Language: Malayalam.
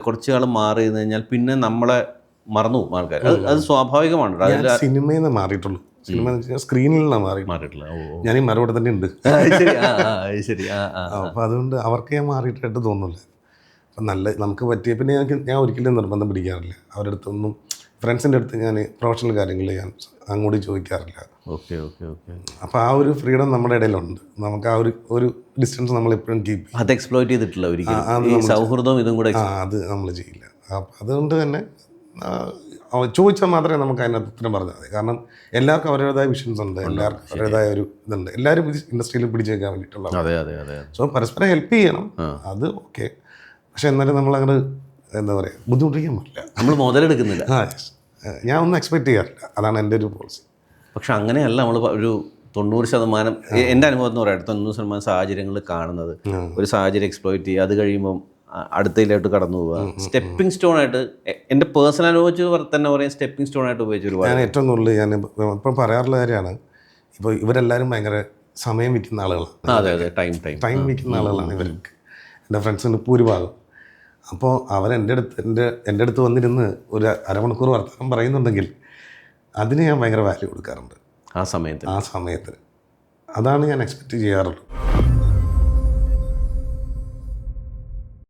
കുറച്ച് കാലം മാറി നിന്ന് കഴിഞ്ഞാൽ പിന്നെ നമ്മളെ മറന്നു പോകും ആൾക്കാർ. അത് സ്വാഭാവികമാണ്. അതിൽ സിനിമയിൽ നിന്ന് മാറിയിട്ടുള്ളൂ. സിനിമ സ്ക്രീനിൽ നിന്നാണ് മാറിയിട്ടില്ല. ഞാൻ ഈ മറുപടി തന്നെ ഉണ്ട്. ശരി. അപ്പോൾ അതുകൊണ്ട് അവർക്ക് ഞാൻ മാറിയിട്ടായിട്ട് തോന്നുന്നില്ല. അപ്പം നല്ല നമുക്ക് പറ്റിയ പിന്നെ ഞാൻ ഒരിക്കലും നിർബന്ധം പിടിക്കാറില്ല. അവരുടെ അടുത്തൊന്നും ഫ്രണ്ട്സിൻ്റെ അടുത്ത് ഞാൻ പ്രൊഫഷണൽ കാര്യങ്ങൾ ഞാൻ അങ്ങോട്ട് ചോദിക്കാറില്ല. ഓക്കെ. അപ്പോൾ ആ ഒരു ഫ്രീഡം നമ്മുടെ ഇടയിലുണ്ട്. നമുക്ക് ആ ഒരു ഡിസ്റ്റൻസ് നമ്മൾ എപ്പോഴും കീപ്പ് ചെയ്യും. അത് എക്സ്പ്ലോയിറ്റ് ചെയ്തിട്ടില്ല ഒരിക്കലും. സൗഹൃദവും ഇതും കൂടെ അത് നമ്മൾ ചെയ്യില്ല. അപ്പം അതുകൊണ്ട് തന്നെ ചോദിച്ചാൽ മാത്രമേ നമുക്ക് അതിനകത്ത് ഉത്തരം പറഞ്ഞാൽ മതി. കാരണം എല്ലാവർക്കും അവരുടേതായ വിഷൻസ് ഉണ്ട്, എല്ലാവർക്കും അവരുടേതായ ഒരു ഇതുണ്ട്. എല്ലാവരും ഇൻഡസ്ട്രിയിൽ പിടിച്ചു വെക്കാൻ വേണ്ടിയിട്ടുള്ള. സോ പരസ്പരം ഹെൽപ്പ് ചെയ്യണം, അത് ഓക്കെ. പക്ഷെ എന്നാലും നമ്മളങ്ങനെ എന്താ പറയുക, ബുദ്ധിമുട്ടിക്കാൻ പറ്റില്ല. നമ്മൾ മുതലെടുക്കുന്നില്ല. ഞാൻ ഒന്നും എക്സ്പെക്ട് ചെയ്യാറില്ല. അതാണ് എൻ്റെ ഒരു പോളിസി. പക്ഷെ അങ്ങനെയല്ല നമ്മൾ ഒരു 90% എൻ്റെ അനുഭവം എന്ന് പറയാം, 90% സാഹചര്യങ്ങൾ കാണുന്നത് ഒരു സാഹചര്യം എക്സ്പ്ലോയിറ്റ് ചെയ്യുക, അത് കഴിയുമ്പം അടുത്തതിലോട്ട് കടന്നു പോവുക. സ്റ്റെപ്പിംഗ് സ്റ്റോൺ ആയിട്ട് എൻ്റെ പേഴ്സണൽ അനുഭവിച്ച് തന്നെ പറയാം, സ്റ്റെപ്പിംഗ് സ്റ്റോൺ ആയിട്ട് ഉപയോഗിച്ച് ഒരുപാട്. ഞാൻ ഏറ്റവും കൂടുതൽ ഞാൻ ഇപ്പം പറയാറുള്ള കാര്യമാണ്, ഇപ്പോൾ ഇവരെല്ലാവരും ഭയങ്കര സമയം വിൽക്കുന്ന ആളുകളാണ്. അതെ, ടൈം വിൽക്കുന്ന ആളുകളാണ് ഇവർക്ക്, എൻ്റെ ഫ്രണ്ട്സിൻ്റെ ഭൂരിഭാഗം. അപ്പോൾ എൻ്റെ അടുത്ത് വന്നിരുന്ന് ഒരു അരമണിക്കൂർ വർത്തമാനം പറയുന്നുണ്ടെങ്കിൽ അതിന് ഞാൻ ഭയങ്കര വാല്യൂ കൊടുക്കാറുണ്ട്. ആ സമയത്ത് അതാണ് ഞാൻ എക്സ്പെക്റ്റ് ചെയ്യാറുള്ളൂ.